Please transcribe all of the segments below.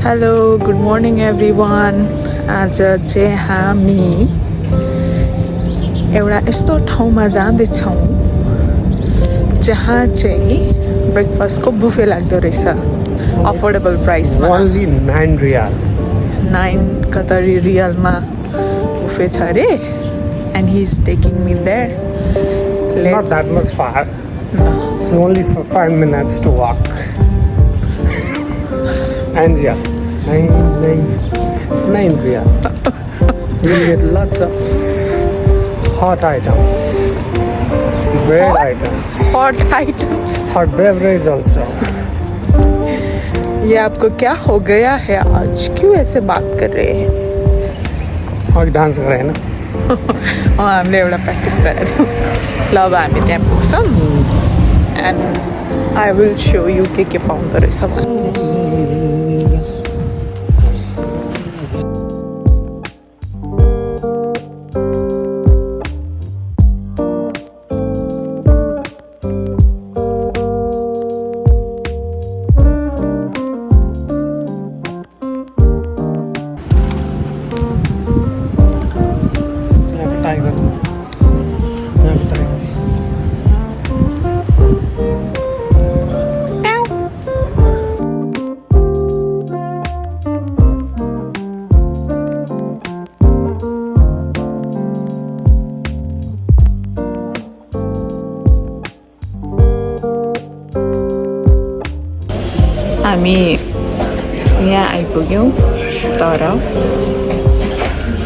Hello good morning everyone. आज चाहिँ हामी एउटा यस्तो ठाउँमा जाँदैछौँ जहाँ चाहिँ ब्रेकफास्टको बुफे लाग्दो रहेछ अफोर्डेबल प्राइसमा। Only 9 riyal. 9 कतरी रियलमा बुफे छ अरे and he is taking me there. It's not that much far. It's only for 5 minutes to walk. And yeah, 9 riyal. You'll get lots of hot items, bread items, Hot items. hot beverage also. ये आपको क्या हो गया है आज? क्यों ऐसे बात कर रहे हैं? और डान्स गरेँ होइन हामीले एउटा प्र्याक्टिस गरेर ल अब हामी त्यहाँ पुग्छौँ and I will so you के पाउँदो रहेछ भने। हामी यहाँ आइपुग्यौँ तर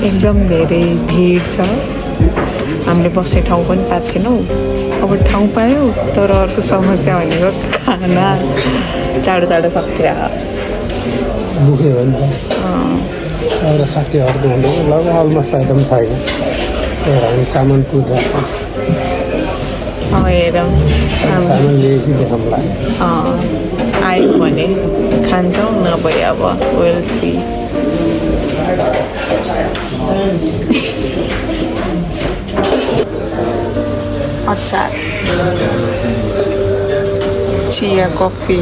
एकदम धेरै भिड छ। हामीले बस्ने ठाउँ पनि पाएको थिएनौँ। अब ठाउँ पायौँ तर अर्को समस्या भनेको खाना चाँडो चाँडो सकिरह दुख्यो भने त एउटा साथीहरूको हुँदैन लगभग अलमोस्ट आइटम छैन तर हामी सामान पुग्छ हेरौँ सामान लिएपछि देखाउँला आयो भने खान्छौँ नभए अब वेल सी। अचार चिया कफी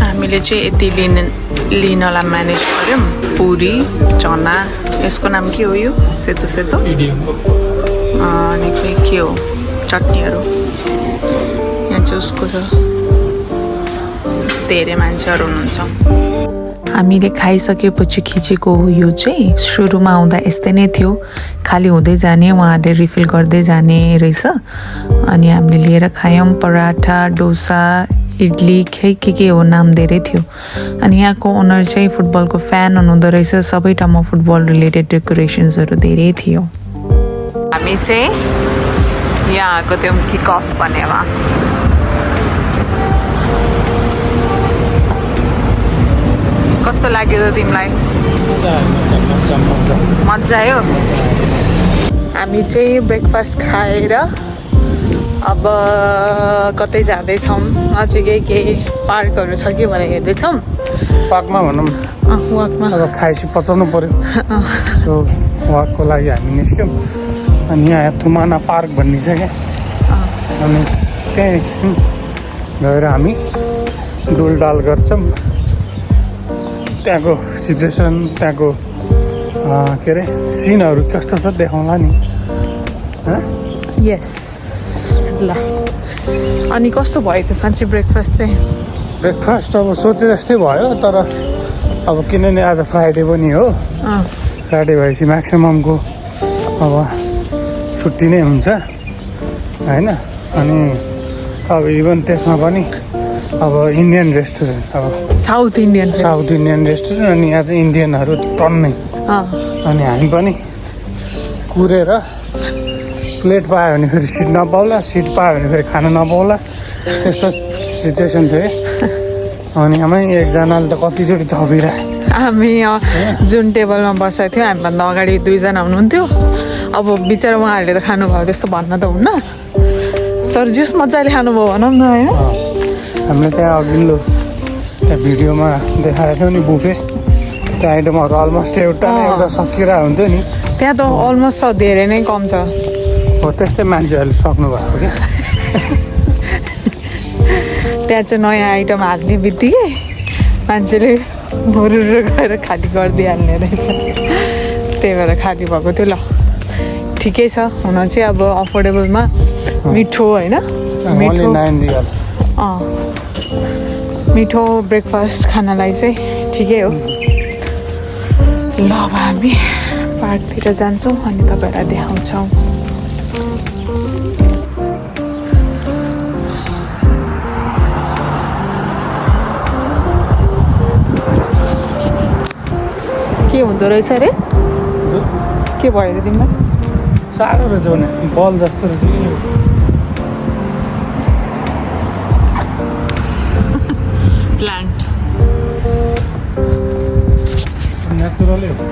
हामीले चाहिँ यति लिनलाई म्यानेज गऱ्यौँ। पुरी चना यसको नाम के हो यो सेतो सेतो अनि के हो चटनीहरू यहाँ चाहिँ उसको छ। धेरै मान्छेहरू हुनुहुन्छ। हामीले खाइसकेपछि खिचेको हो यो चाहिँ। सुरुमा आउँदा यस्तै नै थियो, खाली हुँदै जाने उहाँहरूले रिफिल गर्दै जाने रहेछ। अनि हामीले लिएर खायौँ पराठा डोसा इडली के हो नाम धेरै थियो। अनि यहाँको ओनर चाहिँ फुटबलको फ्यान हुनुहुँदो रहेछ। सबै ठाउँमा फुटबल रिलेटेड डेकोरेसन्सहरू धेरै थियो। हामी चाहिँ यहाँ आएको थियौँ किक अफ भनेमा। कस्तो लाग्यो त तिमीलाई? मजा आयो। हामी चाहिँ ब्रेकफास्ट खाएर अब कतै जाँदैछौँ। नजिकै केही पार्कहरू छ कि भनेर हेर्दैछौँ। पार्कमा भनौँ वाकमा अब खाएपछि पचाउनु पऱ्यो सो वाकको लागि हामी निस्क्यौँ। अनि यहाँ थुमाना पार्क भन्ने छ क्या अनि त्यहाँ एकछिन गएर हामी डुलडाल गर्छौँ। त्यहाँको सिचुएसन त्यहाँको के अरे सिनहरू कस्तो छ देखाउँला नि। यस ल अनि कस्तो भयो त साँच्चै ब्रेकफास्ट चाहिँ? ब्रेकफास्ट अब सोचे जस्तै भयो तर अब किनभने आज फ्राइडे पनि हो। फ्राइडे भएपछि म्याक्सिममको अब छुट्टी नै हुन्छ होइन। अनि अब इभन त्यसमा पनि अब इन्डियन रेस्टुरेन्ट अब साउथ इन्डियन रेस्टुरेन्ट अनि यहाँ चाहिँ इन्डियनहरू टन्नै। अनि हामी पनि कुरेर प्लेट पायो भने फेरि सिट नपाउला, सिट पायो भने फेरि खाना नपाउला, त्यस्तो सिचुएसन थियो। अनि हामी एकजनाले त कतिचोटि थपिरह्यो। हामी जुन टेबलमा बसेको थियौँ हामीभन्दा अगाडि 2 जना हुनुहुन्थ्यो। अब बिचरा उहाँहरूले त खानुभयो त्यस्तो भन्न त हुन्न। सर जुस मजाले खानुभयो भनौँ न होइन। हामीले त्यहाँ अघिल्लो त्यहाँ भिडियोमा देखाएको थियो नि बुफे त्यो आइटमहरू अलमोस्ट एउटा सकिरहेको हुन्थ्यो नि। त्यहाँ त अलमोस्ट धेरै नै कम छ। हो त्यस्तै मान्छेहरूले सक्नु भएको क्या त्यहाँ चाहिँ नयाँ आइटम हाल्ने बित्तिकै मान्छेले हुरुरु गएर खाली गरिदिइहाल्ने रहेछ त्यही भएर खाली भएको थियो ल ठिकै छ हुन चाहिँ अब अफोर्डेबलमा मिठो होइन मिठो ब्रेकफास्ट खानलाई चाहिँ ठिकै हो ल अब हामी पार्कतिर जान्छौँ अनि तपाईँलाई देखाउँछौँ के हुँदो रहेछ अरे के भयो अरे तिमीलाई साह्रो रहेछ भने बल जस्तो रहेछ प्लान्ट नेचुरलै हो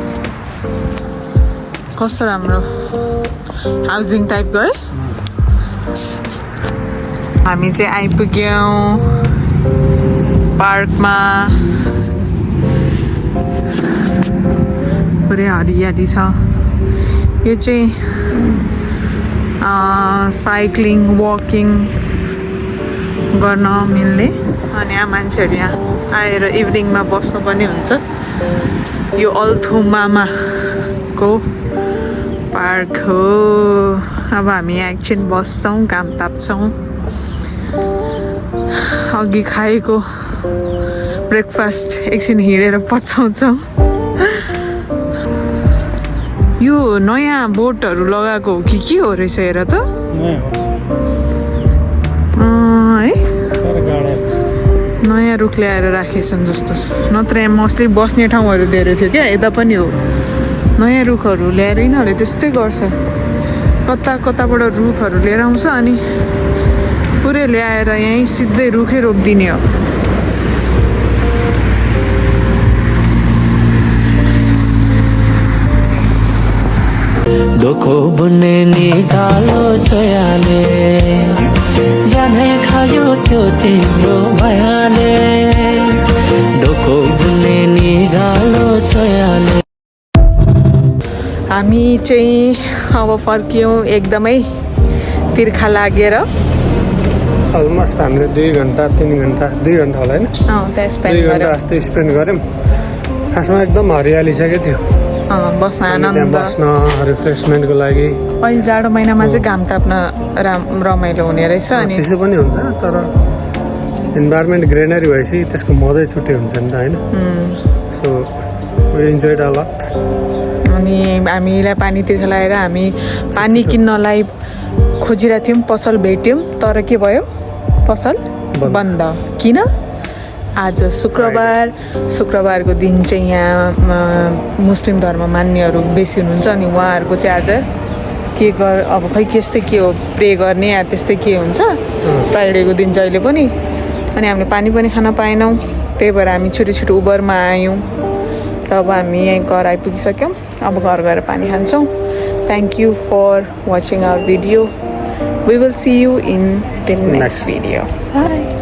कस्तो राम्रो हाउसिङ टाइपको है हामी चाहिँ आइपुग्यौँ पार्कमा पुरै हरियाली छ यो चाहिँ साइक्लिङ वकिङ गर्न मिल्ने अनि यहाँ मान्छेहरू यहाँ आएर इभिनिङमा बस्नु पनि हुन्छ यो अल्थुमामाको पार्क हो अब हामी यहाँ एकछिन बस्छौँ घाम ताप्छौँ अघि खाएको ब्रेकफास्ट एकछिन हिँडेर पचाउँछौँ यो नयाँ बोटहरू लगाएको हो कि के हो रहेछ हेर त है नयाँ रुख ल्याएर राखेछन् जस्तो छ नत्र यहाँ मोस्टली बस्ने ठाउँहरू धेरै थियो क्या यता पनि हो नयाँ रुखहरू ल्याएर यिनीहरूले त्यस्तै गर्छ कता कताबाट रुखहरू लिएर आउँछ अनि पुरै ल्याएर यहीँ सिधै रुखै रोपिदिने हो डोको बुन्ने निकालो छोयाले जाने खायो त्यो तिम्रो मायाले डोको बुन्ने निकालो छोयाले हामी चाहिँ अब फर्क्यौँ एकदमै तिर्खा लागेर अलमोस्ट हामीले 2 घन्टा 3 घन्टा 2 घन्टा होला होइन त्यहाँ स्पेन्ड 2 घन्टा जस्तै स्पेन्ड गऱ्यौँ खासमा एकदम हरियाली छ क्या त्यो बस्न त्यहाँ आनन्द बस्न रिफ्रेसमेन्टको लागि अहिले जाडो महिनामा चाहिँ घाम ताप्न रमाइलो हुने रहेछ अनि चिसो पनि हुन्छ तर इन्भाइरोमेन्ट ग्रेनरी भएपछि त्यसको मजै छुट्टै हुन्छ नि त होइन so we enjoyed a lot अनि हामीलाई पानी तिर्खा लगाएर हामी पानी किन्नलाई खोजिरहेको थियौँ पसल भेट्यौँ तर के भयो पसल बन्द किन आज शुक्रबारको दिन चाहिँ यहाँ मुस्लिम धर्म मान्नेहरू बेसी हुनुहुन्छ अनि उहाँहरूको चाहिँ आज के अब खै त्यस्तै के हो प्रे गर्ने या त्यस्तै के हुन्छ फ्राइडेको दिन जहिले पनि अनि हामीले पानी पनि खान पाएनौँ त्यही भएर हामी छिटो उबरमा आयौँ र अब हामी यहीँ घर आइपुगिसक्यौँ अब घर गएर पानी खान्छौँ thank you for watching our video we will see you in the next video by